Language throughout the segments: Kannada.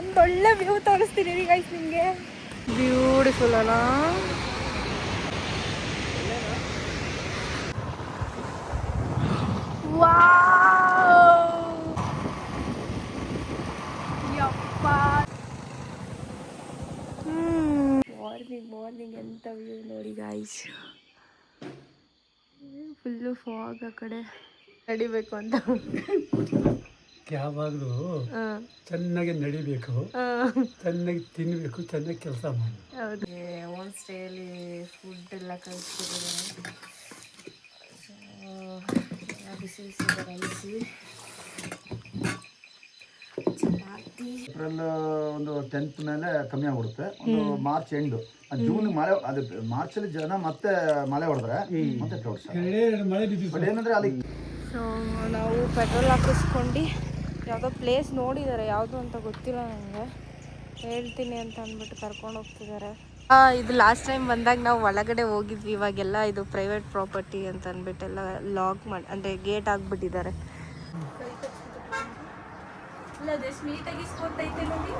ಒಂದೊಳ್ಳೆ ವ್ಯೂ ತೋರಿಸ್ತೀನಿ ಗೈಸ್ ನಿಮಗೆ. ಬ್ಯೂಟಿಫುಲ್ ಅಲ್ಲ. ಮಾರ್ನಿಂಗ್ ಎಂತ ವ್ಯೂ ನೋಡಿ ಗಾಯ್ಸ್. ಫುಲ್ಲು ಫಾಗ್ ಆ ಕಡೆ. ನಡಿಬೇಕು ಅಂತ ಯಾವಾಗಲೂ ಚೆನ್ನಾಗಿ ನಡಿಬೇಕು, ಚೆನ್ನಾಗಿ ತಿನ್ನಬೇಕು, ಚೆನ್ನಾಗಿ ಕೆಲಸ ಮಾಡಿ. ಹೌದು. ಹೋಮ್ ಸ್ಟೇಯಲ್ಲಿ ಫುಡ್ ಎಲ್ಲ ಕಳಿಸ್ತಿದ್ದಾರೆ. ಬಿಸಿ ರೈಸಿ, ಏಪ್ರಿಲ್ ಒಂದು 10th ಮೇಲೆ ಕಮ್ಮಿ ಆಗ್ಬಿಡುತ್ತೆ. ಒಂದು ಮಾರ್ಚ್ ಎಂಡು, ಜೂನ್ ಮಳೆ, ಅದು ಮಾರ್ಚಲ್ಲಿ ಜನ ಮತ್ತೆ ಮಳೆ ಹೊಡೆದ್ರೆ ಮತ್ತೆ ಬಟ್ ಏನಂದ್ರೆ ಅಲ್ಲಿ. ಸೊ ನಾವು ಪೆಟ್ರೋಲ್ ಹಾಕಿಸ್ಕೊಂಡು ಯಾವುದೋ ಪ್ಲೇಸ್ ನೋಡಿದ್ದಾರೆ, ಯಾವುದು ಅಂತ ಗೊತ್ತಿಲ್ಲ ನನಗೆ, ಹೇಳ್ತೀನಿ ಅಂತ ಅಂದ್ಬಿಟ್ಟು ಕರ್ಕೊಂಡು ಹೋಗ್ತಿದ್ದಾರೆ. ಇದು ಲಾಸ್ಟ್ ಟೈಮ್ ಬಂದಾಗ ನಾವು ಒಳಗಡೆ ಹೋಗಿದ್ವಿ. ಇವಾಗೆಲ್ಲ ಇದು ಪ್ರೈವೇಟ್ ಪ್ರಾಪರ್ಟಿ ಅಂತ ಅಂದ್ಬಿಟ್ಟೆಲ್ಲ ಲಾಕ್ ಮಾಡಿ, ಅಂದರೆ ಗೇಟ್ ಹಾಕ್ಬಿಟ್ಟಿದ್ದಾರೆ. ಇಲ್ಲ ಎಷ್ಟು ನೀಟಾಗಿ ಸ್ಕೋತೈತೆ ನೋಡಿ.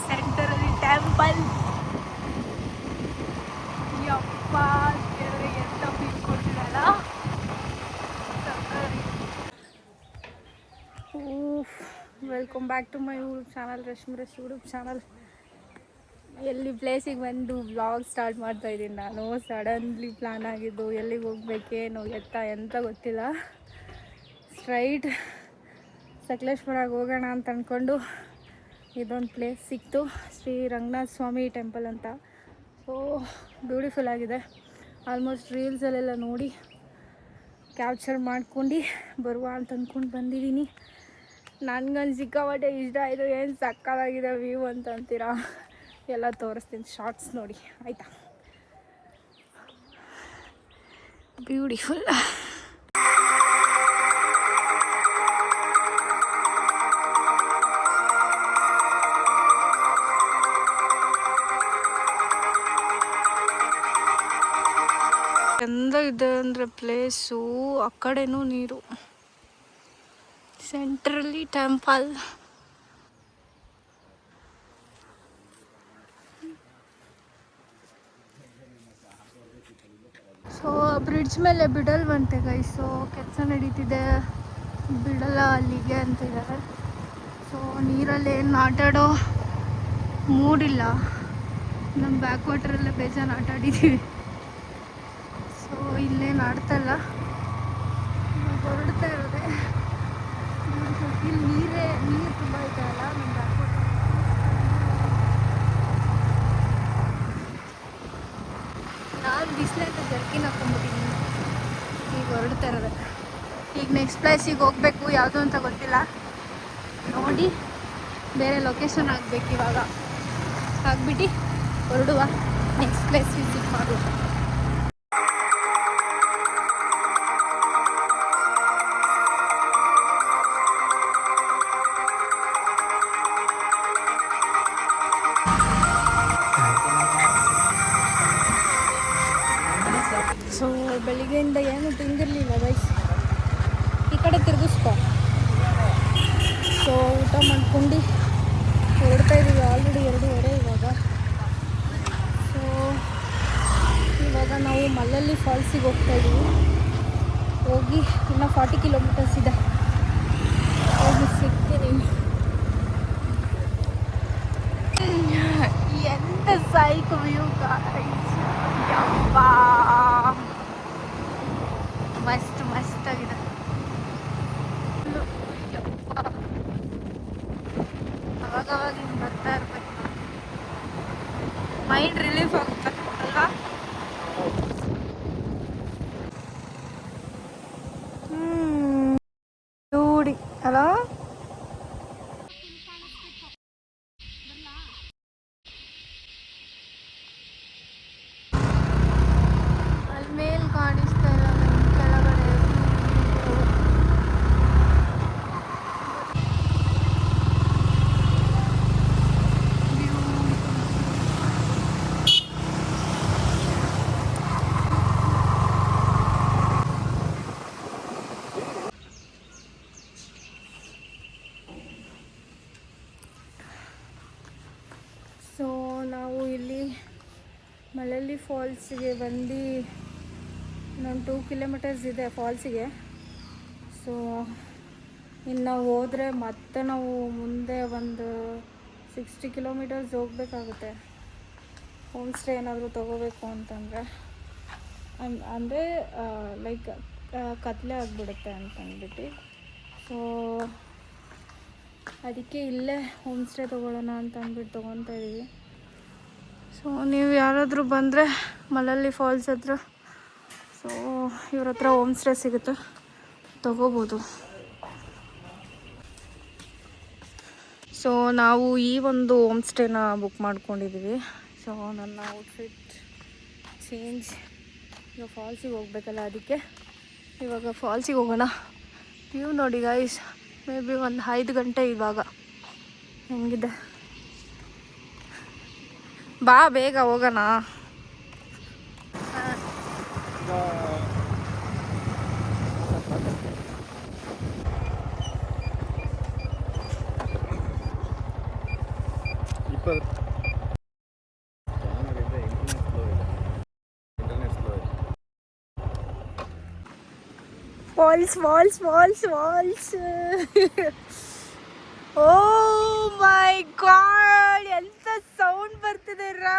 ಸೆಂಟರಲ್ಲಿ ಟೆಂಪಲ್. ಯಪ್ಪ ಎಂತ ಫೀಲ್ ಕೊಡ್ತಿರಲ್ಲ. Welcome back to my YouTube channel, Rashmi YouTube channel. ಎಲ್ಲಿ ಪ್ಲೇಸಿಗೆ ಬಂದು ವ್ಲಾಗ್ ಸ್ಟಾರ್ಟ್ ಮಾಡ್ತಾ ಇದ್ದೀನಿ ನಾನು. ಸಡನ್ಲಿ ಪ್ಲ್ಯಾನ್ ಆಗಿದ್ದು, ಎಲ್ಲಿಗೆ ಹೋಗ್ಬೇಕೇನು ಎಂತ ಗೊತ್ತಿಲ್ಲ. ಸ್ಟ್ರೈಟ್ ಸಕಲೇಶ್ಪುರಕ್ಕೆ ಹೋಗೋಣ ಅಂತ ಅಂದ್ಕೊಂಡು ಇದೊಂದು ಪ್ಲೇಸ್ ಸಿಕ್ತು, ಶ್ರೀ ರಂಗನಾಥ ಸ್ವಾಮಿ ಟೆಂಪಲ್ ಅಂತ. ಸೊ ಬ್ಯೂಟಿಫುಲ್ ಆಗಿದೆ. ಆಲ್ಮೋಸ್ಟ್ ರೀಲ್ಸಲ್ಲೆಲ್ಲ ನೋಡಿ ಕ್ಯಾಪ್ಚರ್ ಮಾಡ್ಕೊಂಡು ಬರುವ ಅಂತ ಅಂದ್ಕೊಂಡು ಬಂದಿದ್ದೀನಿ. ನನಗಂದು ಸಿಕ್ಕಾಪಟ್ಟೆ ಇಷ್ಟ ಆಯಿತು. ಏನು ಸಕ್ಕತ್ತಾಗಿದೆ ವ್ಯೂ ಅಂತ ಅಂತೀರಾ, ಎಲ್ಲ ತೋರಿಸ್ತೀನಿ, ಶಾರ್ಟ್ಸ್ ನೋಡಿ ಆಯಿತಾ. ಬ್ಯೂಟಿಫುಲ್. ಚಂದ ಇದೆ ಅಂದರೆ ಪ್ಲೇಸು. ಆ ಕಡೆನೂ ನೀರು. ಸೆಂಟ್ರಲ್ಲಿ ಟೆಂಪಲ್. ಸೊ ಬ್ರಿಡ್ಜ್ ಮೇಲೆ ಬಿಡಲ್ವಂತೆ ಗೈಸು, ಕೆಲಸ ನಡೀತಿದೆ, ಬಿಡಲ್ಲ ಅಲ್ಲಿಗೆ ಅಂತಿದ್ದಾರೆ. ಸೊ ನೀರಲ್ಲಿ ಏನು ಆಟಾಡೋ ಮೂಡಿಲ್ಲ. ನಮ್ಮ ಬ್ಯಾಕ್ ವಾಟರಲ್ಲೇ ಬೇಜಾನು ಆಟ ಆಡಿದ್ದೀವಿ. ಸೊ ಇಲ್ಲೇನು ಆಡ್ತಲ್ಲ, ಹೊರಡ್ತಾ ಇರೋದೆ. ಇಲ್ಲಿ ನೀರು ತುಂಬ ಇದೆಯಲ್ಲ ನಮ್ಮ ಬ್ಯಾಕ್ ವಾಟರ್. ನಾನು ಬಿಸಿಲಂತ ಜರ್ಕಿನ್ ಹಾಕೊಂಡ್ಬಿಟ್ಟಿದ್ದೀನಿ. ಈಗ ಹೊರಡ್ತಾ ಇರೋದೆ. ಈಗ ನೆಕ್ಸ್ಟ್ ಪ್ಲೇಸಿಗೆ ಹೋಗಬೇಕು, ಯಾವುದು ಅಂತ ಗೊತ್ತಿಲ್ಲ, ನೋಡಿ ಬೇರೆ ಲೊಕೇಶನ್ ಆಗಬೇಕು. ಇವಾಗ ಆಗ್ಬಿಟ್ಟು ಹೊರಡುವ, ನೆಕ್ಸ್ಟ್ ಪ್ಲೇಸ್ ವಿಸಿಟ್ ಮಾಡುವ. ಸೊ ಬೆಳಿಗ್ಗೆಯಿಂದ ಏನು ತಿಂದಿರಲಿಲ್ಲ ಗೈಸ್. ಈ ಕಡೆ ತಿರುಗಿಸ್ಕೊ. ಸೊ ಊಟ ಮಾಡ್ಕೊಂಡು ಹೊರಡ್ತಾ ಇದ್ದೀವಿ. ಆಲ್ರೆಡಿ 2:30 ಇವಾಗ. ಸೊ ಇವಾಗ ನಾವು ಮಲ್ಲಲ್ಲಿ ಫಾಲ್ಸಿಗೆ ಹೋಗ್ತಾ ಇದ್ದೀವಿ. ಹೋಗಿ ಇನ್ನೂ 40 ಕಿಲೋಮೀಟರ್ಸ್ ಇದೆ. ಹೋಗಿ ಸಿಗ್ತೀನಿ. ಎಂತ ಸೈಕ್ ವ್ಯೂ ಗೈಸ್, ಯಪ್ಪಾ ಮಸ್ತ್ ಆಗಿದೆ. ಅವಾಗವಾಗ ಹಿಂಗೆ ಬರ್ತಾ ಇರ್ಬೇಕು, ಮೈಂಡ್ ರಿಲೀಫ್ ಆಗುತ್ತೆ ಅಲ್ವಾ. ನೋಡಿ ಅಲ್ಲ, ನಾವು ಇಲ್ಲಿ ಮಳಲಿ ಫಾಲ್ಸಿಗೆ ಬಂದು ಇನ್ನೊಂದು 2 ಕಿಲೋಮೀಟರ್ಸ್ ಇದೆ ಫಾಲ್ಸಿಗೆ. ಸೊ ಇನ್ನು ಹೋದರೆ ಮತ್ತೆ ನಾವು ಮುಂದೆ ಒಂದು 60 ಕಿಲೋಮೀಟರ್ಸ್ ಹೋಗಬೇಕಾಗುತ್ತೆ ಹೋಮ್ ಸ್ಟೇ ಏನಾದರೂ ತೊಗೋಬೇಕು ಅಂತಂದರೆ. ಅಂದರೆ ಲೈಕ್ ಕತ್ಲೆ ಆಗಿಬಿಡುತ್ತೆ ಅಂತಂದ್ಬಿಟ್ಟು. ಸೊ ಅದಕ್ಕೆ ಇಲ್ಲೇ ಹೋಮ್ ಸ್ಟೇ ತೊಗೊಳ್ಳೋಣ ಅಂತ ಅಂದ್ಬಿಟ್ಟು ತೊಗೊತಾ ಇದ್ದೀವಿ. ಸೊ ನೀವು ಯಾರಾದರೂ ಬಂದರೆ ಮಳಲಿ ಫಾಲ್ಸ್ ಹತ್ರ ಸೊ ಇವ್ರ ಹತ್ರ ಹೋಮ್ ಸ್ಟೇ ಸಿಗುತ್ತೆ, ತೊಗೋಬೋದು. ಸೊ ನಾವು ಈ ಒಂದು ಹೋಮ್ ಸ್ಟೇನ ಬುಕ್ ಮಾಡ್ಕೊಂಡಿದ್ದೀವಿ. ಸೊ ನನ್ನ ಔಟ್ಫಿಟ್ ಚೇಂಜ್, ಇವಾಗ ಫಾಲ್ಸಿಗೆ ಹೋಗ್ಬೇಕಲ್ಲ ಅದಕ್ಕೆ ಇವಾಗ ಫಾಲ್ಸಿಗೆ ಹೋಗೋಣ. ವ್ಯೂ ನೋಡಿ ಗೈಸ್, ಮೇ ಬಿ ಒಂದು 5 ಗಂಟೆ ಇವಾಗ. ಹೆಂಗಿದೆ ಬಾ ಬೇಗ ಹೋಗೋಣ. ಫಾಲ್ಸ್ ಫಾಲ್ಸ್ ಫಾಲ್ಸ್ ಫಾಲ್ಸ್ ಓ ಮೈ ಗಾಡ್, ಎಂತ ಸೌಂಡ್ ಬರ್ತಿದೆ ರಾ.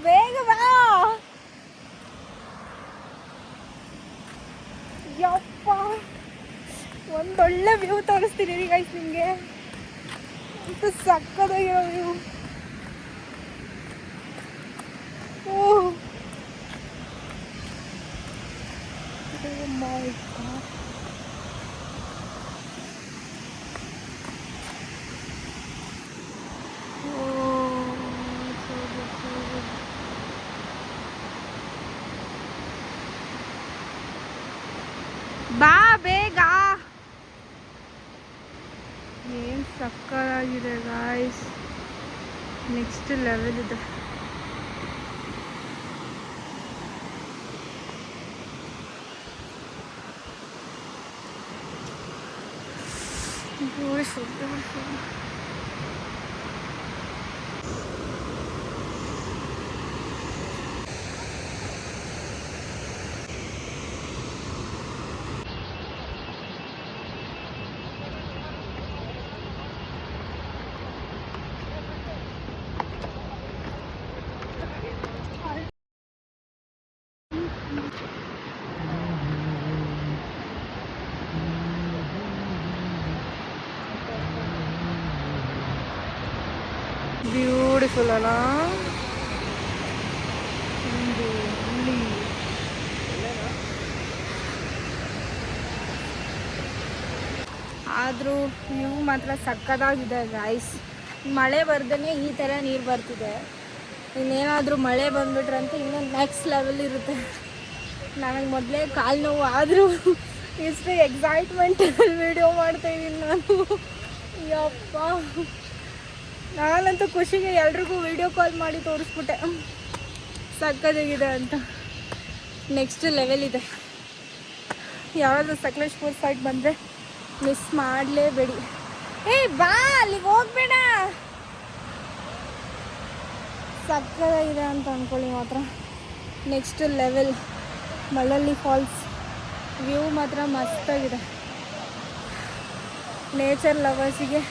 ಬೇಗ ಬಾ ಯಪ್ಪ, ಒಂದೊಳ್ಳೆ ವ್ಯೂ ತೋರಿಸ್ತೀನಿ ಗೈಸ್ ನಿಮಗೆ. ಅಂತ ಸಕ್ಕದಾಗಿರೋ ವ್ಯೂ. Oh my God. ಬಾ ಬೇಗ. ಏನು ಸಕ್ಕತ್ತಾಗಿದೆ ಗಾಯ್ಸ್, ನೆಕ್ಸ್ಟ್ ಲೆವೆಲ್ ಇದೆ. Beautiful, beautiful. ಬ್ಯೂಟಿಫುಲ್ ಅಲ್ಲ. ಆದರೂ ವ್ಯೂ ಮಾತ್ರ ಸಕ್ಕತ್ತಾಗಿದೆ ಗಾಯ್ಸ್. ಮಳೆ ಬರ್ದೇ ಈ ಥರ ನೀರು ಬರ್ತಿದೆ. ಇನ್ನೇನಾದರೂ ಮಳೆ ಬಂದುಬಿಟ್ರಂತೂ ಇನ್ನೂ ನೆಕ್ಸ್ಟ್ ಲೆವೆಲ್ ಇರುತ್ತೆ. ನನಗೆ ಮೊದಲೇ ಕಾಲು ನೋವು, ಆದರೂ ಎಷ್ಟು ಎಕ್ಸೈಟ್ಮೆಂಟಲ್ಲಿ ವೀಡಿಯೋ ಮಾಡ್ತಾಯಿದ್ದೀನಿ ನಾನು. ಯಪ್ಪ, ನಾನಂತೂ ಖುಷಿಗೆ ಎಲ್ರಿಗೂ ವೀಡಿಯೋ ಕಾಲ್ ಮಾಡಿ ತೋರಿಸ್ಬಿಟ್ಟೆ ಸಕ್ಕತ್ತಾಗಿದೆ ಅಂತ. ನೆಕ್ಸ್ಟ್ ಲೆವೆಲ್ ಇದೆ. ಯಾರಾದರೂ ಸಕಲೇಶ್ಪುರ ಸೈಡ್ ಬಂದರೆ ಮಿಸ್ ಮಾಡಲೇಬೇಡಿ. ಬಾ, ಅಲ್ಲಿಗೆ ಹೋಗ್ಬೇಡ. ಸಕ್ಕತ್ತಾಗಿದೆ ಅಂತ ಅಂದ್ಕೊಳ್ಳಿ ಮಾತ್ರ. Next level Malali falls view ಮಾತ್ರ ಮಸ್ತಾಗಿದೆ. ನೇಚರ್ ಲವರ್ಸಿಗೆ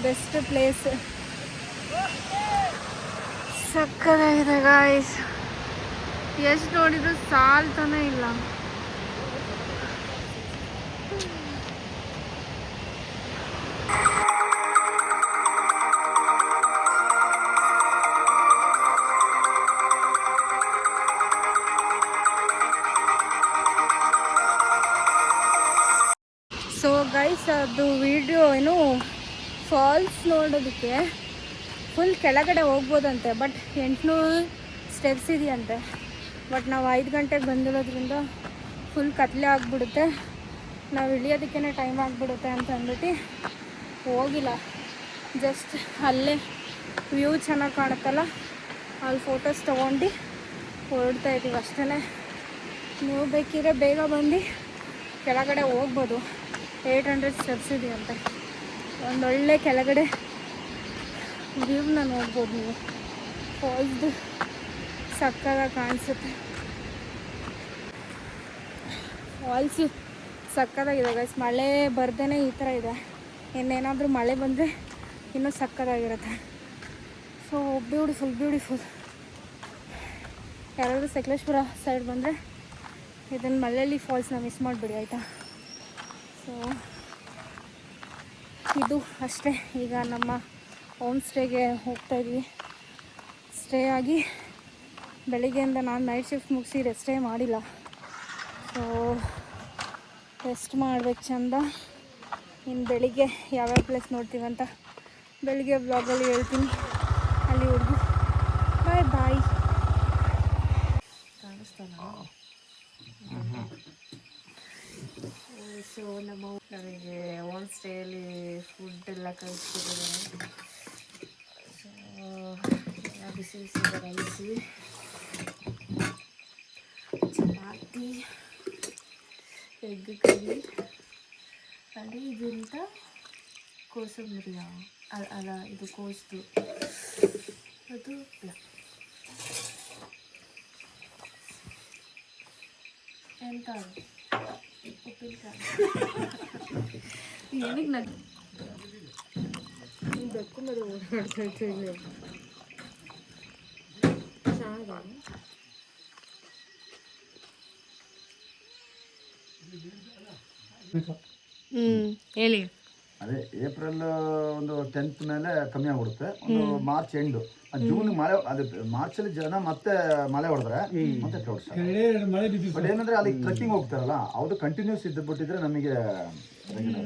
ಬೆಸ್ಟ್ ಪ್ಲೇಸ್. ಸಕ್ಕತ್ತಾಗಿದೆ ಗಾಯ್ಸ್, ಎಷ್ಟು ನೋಡಿದ್ರು ಸಾಲ್ತಾನೆ ಇಲ್ಲ. ಸೊ ಗೈಸ್, ಅದು ವಿಡಿಯೋ ಏನು ಫಾಲ್ಸ್ ನೋಡೋದಕ್ಕೆ ಫುಲ್ ಕೆಳಗಡೆ ಹೋಗ್ಬೋದಂತೆ, ಬಟ್ 800 ಸ್ಟೆಪ್ಸ್ ಇದೆಯಂತೆ. ಬಟ್ ನಾವು 5 ಗಂಟೆಗೆ ಬಂದಿರೋದ್ರಿಂದ ಫುಲ್ ಕತ್ಲೆ ಆಗಿಬಿಡುತ್ತೆ, ನಾವು ಇಳಿಯೋದಕ್ಕೇ ಟೈಮ್ ಆಗಿಬಿಡುತ್ತೆ ಅಂತ ಅಂದ್ಬಿಟ್ಟು ಹೋಗಿಲ್ಲ. ಜಸ್ಟ್ ಅಲ್ಲೇ ವ್ಯೂ ಚೆನ್ನಾಗಿ ಕಾಣುತ್ತಲ್ಲ, ಅಲ್ಲಿ ಫೋಟೋಸ್ ತೊಗೊಂಡು ಹೊರಡ್ತಾ ಇದ್ದೀವಿ ಅಷ್ಟೇ. ನೀವು ಬೇಕಿದ್ರೆ ಬೇಗ ಬಂದು ಕೆಳಗಡೆ ಹೋಗ್ಬೋದು. 800 ಸ್ಟೆಪ್ಸ್ ಇದೆಯಂತೆ. ಒಂದೊಳ್ಳೆ ಕೆಳಗಡೆ ವ್ಯೂವ್ನ ನೋಡ್ಬೋದು ನೀವು. ಫಾಲ್ಸ್ದು ಸಕ್ಕತ್ತಾಗಿ ಕಾಣಿಸುತ್ತೆ. ಫಾಲ್ಸು ಸಕ್ಕತ್ತಾಗಿದೆ ಗೈಸ್. ಮಳೆ ಬರ್ದೇ ಈ ಥರ ಇದೆ. ಇನ್ನೇನಾದರೂ ಮಳೆ ಬಂದರೆ ಇನ್ನೂ ಸಕ್ಕತ್ತಾಗಿರುತ್ತೆ. So beautiful. ಯಾರಾದರೂ ಸಕಲೇಶ್ಪುರ ಸೈಡ್ ಬಂದರೆ ಇದನ್ನು ಮಳ್ಳಳ್ಳಿ ಫಾಲ್ಸ್ನ ಮಿಸ್ ಮಾಡಿಬಿಡಿ ಆಯಿತಾ. ಸೊ ಇದು ಅಷ್ಟೇ. ಈಗ ನಮ್ಮ ಹೋಮ್ ಸ್ಟೇಗೆ ಹೋಗ್ತಾಯಿದ್ವಿ. ಸ್ಟೇ ಆಗಿ ಬೆಳಿಗ್ಗೆಯಿಂದ ನಾನು ನೈಟ್ ಶಿಫ್ಟ್ ಮುಗಿಸಿ ರೆಸ್ಟೇ ಮಾಡಿಲ್ಲ. ಸೊ ರೆಸ್ಟ್ ಮಾಡ್ಬೇಕು ಚಂದ. ಇನ್ನು ಬೆಳಿಗ್ಗೆ ಯಾವ್ಯಾವ ಪ್ಲೇಸ್ ನೋಡ್ತೀವಿ ಅಂತ ಬೆಳಿಗ್ಗೆ ಬ್ಲಾಗಲ್ಲಿ ಹೇಳ್ತೀನಿ. ಅಲ್ಲಿವರೆಗೂ ಬಾಯ್. ಸೊ ನಮಗೆ ಹೋಮ್ ಸ್ಟೇಯಲ್ಲಿ ಫುಡ್ ಎಲ್ಲ ಕಳಿಸ್ತಿದ್ದಾರೆ. ಸೊ ಬಿಸಿ ರೈಸಿ, ಚಪಾತಿ, ಎಗ್ ಕರಿ, ಅಲ್ಲಿ ಇದಂತ ಕೋಸಂಬರಿಯ ಅಲ್ಲ ಇದು ಕೋಸ್ದು ಅದು ಎಂತ ಉಪ್ಪಿನಕಾಯಿ. ಏನಕ್ಕೆ ನಾನು ಬೆಕ್ಕು ಮೇಲೆ ಓಡಾಡ್ತಾ ಇದ್ದೀನಿ. ಚೆನ್ನಾಗಿ ಹೇಳಿ. ಅದೇ ಏಪ್ರಿಲ್ ಒಂದು 10th ಮೇಲೆ ಕಮ್ಮಿ ಆಗ್ಬಿಡುತ್ತೆ. ಒಂದು ಮಾರ್ಚ್ ಎಂಡು, ಜೂನ್ ಮಳೆ. ಅದು ಮಾರ್ಚಲ್ಲಿ ಜನ ಮತ್ತೆ ಮಳೆ ಹೊಡೆದ್ರೆ ಮತ್ತೆ ಕ್ಲೌಡ್ಸ್. ಬಟ್ ಏನಂದ್ರೆ ಅಲ್ಲಿ ಟ್ರೆಕ್ಕಿಂಗ್ ಹೋಗ್ತಾರಲ್ಲ, ಅವ್ರು ಕಂಟಿನ್ಯೂಸ್ ಇದ್ಬಿಟ್ಟಿದ್ರೆ ನಮಗೆ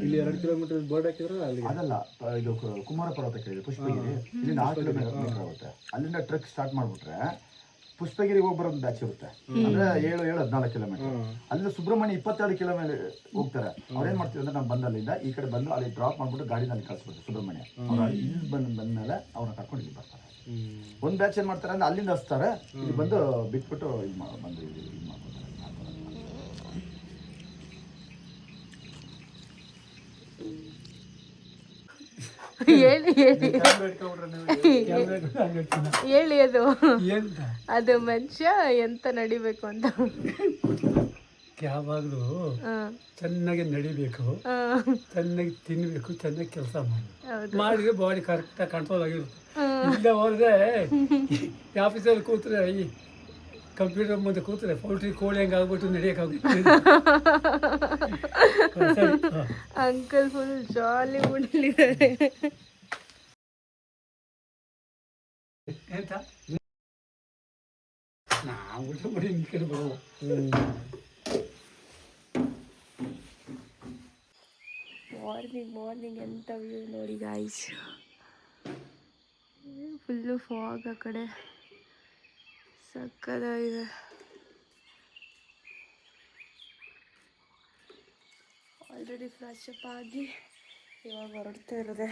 ಇಲ್ಲಿ 2 ಕಿಲೋಮೀಟರ್ ಬೋರ್ಡ್ ಹಾಕಿದ್ರೆ ಅದಲ್ಲ. ಇದು ಕುಮಾರ ಪರ್ವತ ಕೇಳಿದೆ, ಪುಷ್ಪಗಿರಿ. ಇಲ್ಲಿಂದ 6 ಕಿಲೋಮೀಟರ್ ಆಗುತ್ತೆ. ಅಲ್ಲಿಂದ ಟ್ರೆಕ್ ಸ್ಟಾರ್ಟ್ ಮಾಡ್ಬಿಟ್ರೆ ಪುಷ್ಪಗಿರಿಗೆ ಹೋಗಿ ಬರೋದು ಬ್ಯಾಚ್ ಇರುತ್ತೆ. ಅಂದ್ರೆ 7-14 ಕಿಲೋಮೀಟರ್. ಅಲ್ಲಿಂದ ಸುಬ್ರಹ್ಮಣ್ಯ 22 ಕಿಲೋಮೀಟರ್ ಹೋಗ್ತಾರೆ. ಅವ್ರೇನ್ ಮಾಡ್ತೀವಿ ಅಂದ್ರೆ ನಾವು ಬಂದಲ್ಲಿಂದ ಈ ಕಡೆ ಬಂದು ಅಲ್ಲಿ ಡ್ರಾಪ್ ಮಾಡ್ಬಿಟ್ಟು ಗಾಡಿನಲ್ಲಿ ಕಳ್ಸ್ಬಿಡ್ತಾರೆ ಸುಬ್ರಹ್ಮಣ್ಯ. ಅವ್ರು ಇಲ್ಲಿ ಬಂದ್ಮೇಲೆ ಅವ್ರನ್ನ ಕರ್ಕೊಂಡು ಇಲ್ಲಿ ಬರ್ತಾರೆ. ಒಂದ್ ಬ್ಯಾಚ್ ಏನ್ ಮಾಡ್ತಾರೆ ಅಂದ್ರೆ ಅಲ್ಲಿಂದ ಹಚ್ತಾರೆ, ಇಲ್ಲಿ ಬಂದು ಬಿಟ್ಬಿಟ್ಟು ಇದು ಬಂದು ಇದು ಮಾಡ್ತಾರೆ. ಹೇಳಿ ಅದು ಮನುಷ್ಯ ಎಂತ ನಡಿಬೇಕು ಅಂತ. ಯಾವಾಗಲೂ ಚೆನ್ನಾಗಿ ನಡಿಬೇಕು, ಚೆನ್ನಾಗಿ ತಿನ್ಬೇಕು, ಚೆನ್ನಾಗಿ ಕೆಲಸ ಮಾಡಿದ್ರೆ ಬಾಡಿ ಕರೆಕ್ಟಾಗಿ ಕಂಟ್ರೋಲ್ ಆಗಿರುತ್ತೆ. ಇಲ್ಲ ಹೋದ್ರೆ ಆಫೀಸಲ್ಲಿ ಕೂತ್ರೆ, ಈ ಕಂಪ್ಯೂಟರ್ ಮುಂದೆ ಕೂತ್ರೆ ಪೌಲ್ಟ್ರಿ ಕೋಳಿ ಹಂಗೆ ಆಗ್ಬಿಟ್ಟು ನಡೆಯೋಕ್ಕಾಗುತ್ತೆ. Uncle full jolly ಉಂಡಿದ್ದಾರೆ. ನಾವು ಊಟ ಮಾಡಿ ಈ ಕಡೆ ಬರುವ. ಮಾರ್ನಿಂಗ್ ಎಂತ ವ್ಯೂ ನೋಡಿ ಗಾಯ್ಸ್. ಫುಲ್ಲು ಫಾಗ್ ಆ ಕಡೆ ಸಕ್ಕದಾಗಿದೆ. ಆಲ್ರೆಡಿ ಫ್ರೆಶ್ ಅಪ್ ಆಗಿ ಇವಾಗ ಹೊರಡ್ತಾ ಇರೋದೆ.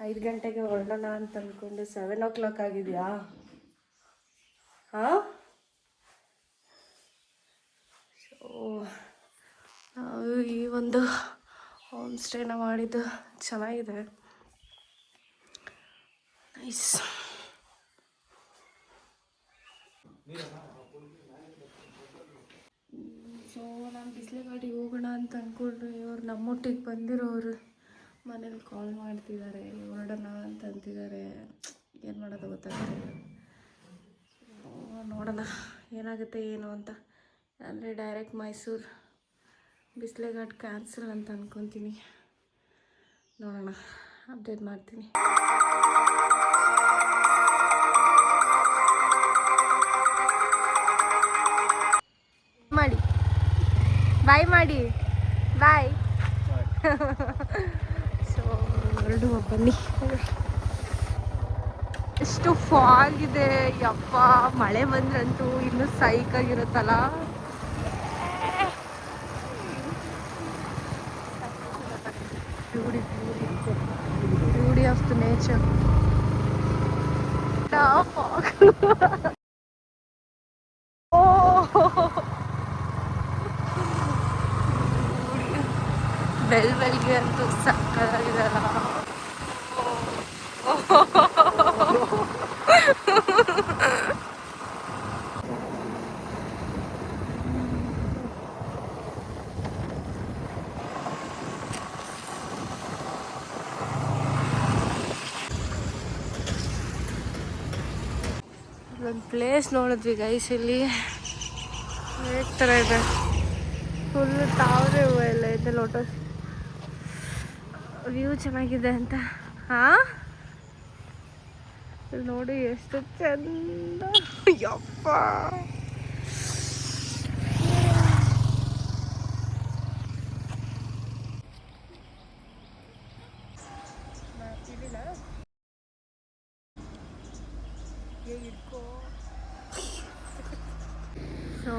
5 ಗಂಟೆಗೆ ಹೊರಡೋಣ ಅಂತ ಅಂದ್ಕೊಂಡು 7 o'clock ಆಗಿದೆಯಾ? ಹಾಂ. ಸೊ ನಾವು ಈ ಒಂದು ಹೋಮ್ ಸ್ಟೇನ ಮಾಡಿದ್ದು ಚೆನ್ನಾಗಿದೆ, ನೈಸ್. ಸೊ ನಾನು ಬಿಸ್ಲೆಘಾಟಿಗೆ ಹೋಗೋಣ ಅಂತ ಅಂದ್ಕೊಂಡ್ರೆ ಇವ್ರು ನಮ್ಮೊಟ್ಟಿಗೆ ಬಂದಿರೋರು ಮನೇಲಿ ಕಾಲ್ ಮಾಡ್ತಿದ್ದಾರೆ, ಹೊರಡೋಣ ಅಂತ ಅಂತಿದ್ದಾರೆ. ಏನು ಮಾಡೋದು ಗೊತ್ತಾಗ್ತಿಲ್ಲ. ನೋಡೋಣ ಏನಾಗುತ್ತೆ ಏನು ಅಂತ. ಅಂದರೆ ಡೈರೆಕ್ಟ್ ಮೈಸೂರು ಬಿಸ್ಲೆಘಾಟ್ ಕ್ಯಾನ್ಸಲ್ ಅಂತ ಅಂದ್ಕೊತೀನಿ. ನೋಡೋಣ, ಅಪ್ಡೇಟ್ ಮಾಡ್ತೀನಿ. ಮಾಡಿ ಬಾಯ್ ಮಾಡಿ ಬಾಯ್. ಸೊ ಹೊರಡುವ ಬನ್ನಿ. ಎಷ್ಟು ಫಾಗ್ ಇದೆ ಯಪ್ಪ. ಮಳೆ ಬಂದ್ರಂತೂ ಇನ್ನೂ ಸೈಕಾಗಿರುತ್ತಲ್ಲ. Beauty of the nature. ಅಂತೂ ಸಕ್ಕತ್ತಾಗಿದೆಲ್ಲ. ಒಂದು ಪ್ಲೇಸ್ ನೋಡಿದ್ವಿ ಗೈಸ್, ಇಲ್ಲಿ ಹೇಗೆ ಥರ ಇದೆ, ಫುಲ್ ತಾವರೆ ಹೂವು ಎಲ್ಲ ಇದೆ, ಲೋಟಸ್ ವ್ಯೂ ಚೆನ್ನಾಗಿದೆ ಅಂತ. ಹಾಂ ಇಲ್ಲಿ ನೋಡಿ ಎಷ್ಟು ಚಂದ, ಯಪ್ಪ. ಸೊ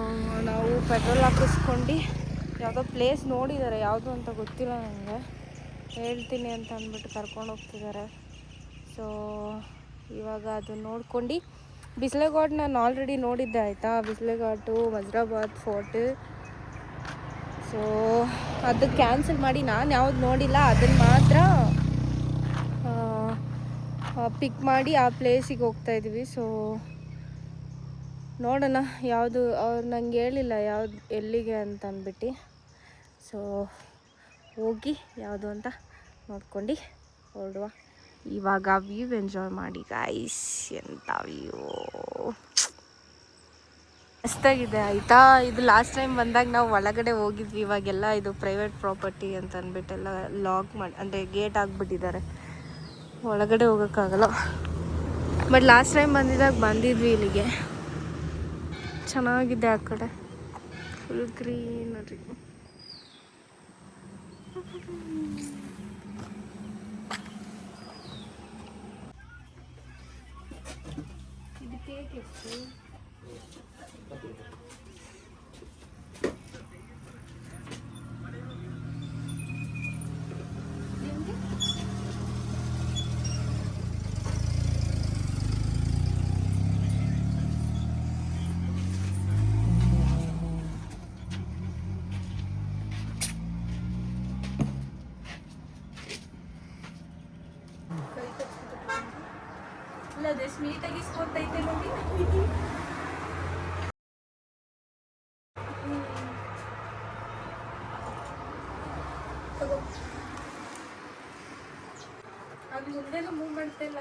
ನಾವು ಪೆಟ್ರೋಲ್ ಹಾಕಿಸ್ಕೊಂಡು ಯಾವುದೋ ಪ್ಲೇಸ್ ನೋಡಿದ್ದಾರೆ, ಯಾವುದು ಅಂತ ಗೊತ್ತಿಲ್ಲ ನನಗೆ, ಹೇಳ್ತೀನಿ ಅಂತ ಅಂದ್ಬಿಟ್ಟು ಕರ್ಕೊಂಡು ಹೋಗ್ತಿದ್ದಾರೆ. ಸೊ ಇವಾಗ ಅದನ್ನ ನೋಡ್ಕೊಂಡು ಬಿಸ್ಲೆಘಾಟ್ ನಾನು ಆಲ್ರೆಡಿ ನೋಡಿದ್ದೆ ಆಯಿತಾ, ಬಿಸ್ಲೆಘಾಟು, ವಜ್ರಾಬಾದ್ ಫೋರ್ಟ್. ಸೊ ಅದು ಕ್ಯಾನ್ಸಲ್ ಮಾಡಿ ನಾನು ಯಾವ್ದು ನೋಡಿಲ್ಲ ಅದನ್ನು ಮಾತ್ರ ಪಿಕ್ ಮಾಡಿ ಆ ಪ್ಲೇಸಿಗೆ ಹೋಗ್ತಾಯಿದ್ವಿ. ಸೊ ನೋಡೋಣ, ಯಾವುದು ಅವ್ರು ನಂಗೆ ಹೇಳಿಲ್ಲ ಯಾವ್ದು ಎಲ್ಲಿಗೆ ಅಂತ ಅಂದ್ಬಿಟ್ಟು. ಸೊ ಹೋಗಿ ಯಾವುದು ಅಂತ ನೋಡ್ಕೊಂಡು ಹೊರಡುವ. ಇವಾಗ ವ್ಯೂ ಎಂಜಾಯ್ ಮಾಡಿ ಗೈಸ್. ಎಂಥ ವ್ಯೂ ಮಸ್ತಾಗಿದೆ ಆಯಿತಾ. ಇದು ಲಾಸ್ಟ್ ಟೈಮ್ ಬಂದಾಗ ನಾವು ಒಳಗಡೆ ಹೋಗಿದ್ವಿ, ಇವಾಗೆಲ್ಲ ಇದು ಪ್ರೈವೇಟ್ ಪ್ರಾಪರ್ಟಿ ಅಂತ ಅಂದ್ಬಿಟ್ಟೆಲ್ಲ ಲಾಕ್ ಮಾಡಿ, ಅಂದರೆ ಗೇಟ್ ಆಗಿಬಿಟ್ಟಿದ್ದಾರೆ, ಒಳಗಡೆ ಹೋಗೋಕ್ಕಾಗಲ್ಲ. ಬಟ್ ಲಾಸ್ಟ್ ಟೈಮ್ ಬಂದಿದ್ವಿ ಇಲ್ಲಿಗೆ, ಚೆನ್ನಾಗಿದೆ. ಆ ಕಡೆ ಫುಲ್ ಗ್ರೀನರಿ. ಇದು ಕೇಕ್ ಎಷ್ಟು? ಇಲ್ಲ ಅದು ಎಷ್ಟು ನೀಟಾಗಿ ಇಸ್ಕೊತೈತೆ ನೋಡಿ. ಅದು ಮುಂದೆಲ್ಲ ಮೂವ್ ಮಾಡ್ತಿಲ್ಲ,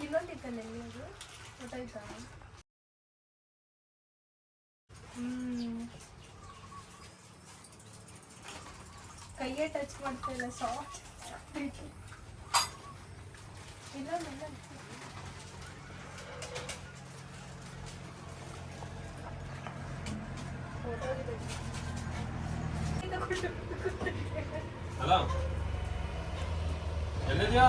ಇನ್ನೊಂದಿತ್ತಲ್ಲ ಅದು ಗೊತ್ತಾಯ್ತಾ? ಕೈಯೇ ಟಚ್ ಮಾಡ್ತಾ ಇಲ್ಲ, ಸಾಫ್ಟ್. ಹಲೋ ಎಲ್ಲಿದ್ಯಾ?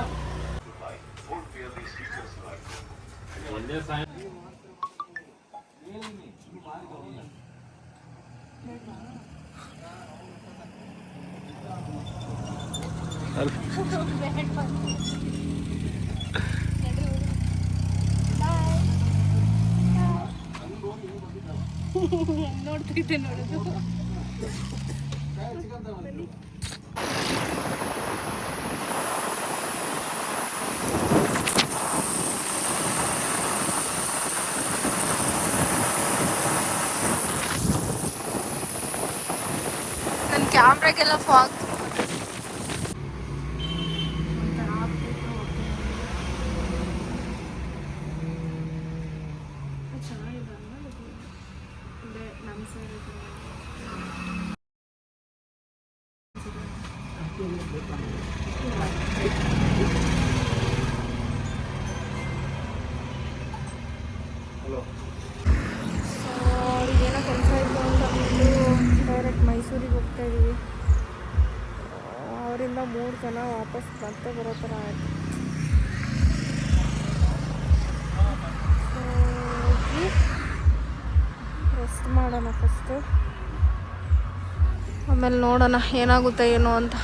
ಒಂದೇ ಸಾಯ ನೋಡ್ತಿದ್ದೆ ನೋಡೋದು. ನನ್ನ ಕ್ಯಾಮ್ರಾಗೆಲ್ಲ ಫಾಗ್ ಏನೋ ಕೆಲಸ ಇತ್ತು ಅಂತ ಅಂದ್ಬಿಟ್ಟು ಡೈರೆಕ್ಟ್ ಮೈಸೂರಿಗೆ ಹೋಗ್ತಾ ಇದ್ದೀವಿ. ಅವರಿಂದ 3 ಜನ ವಾಪಸ್ ಮತ್ತೆ ಬರೋ ಥರ ಆಯಿತು. ರೆಸ್ಟ್ ಮಾಡೋಣ ಫಸ್ಟು, ಆಮೇಲೆ ನೋಡೋಣ ಏನಾಗುತ್ತೆ ಏನೋ ಅಂತ.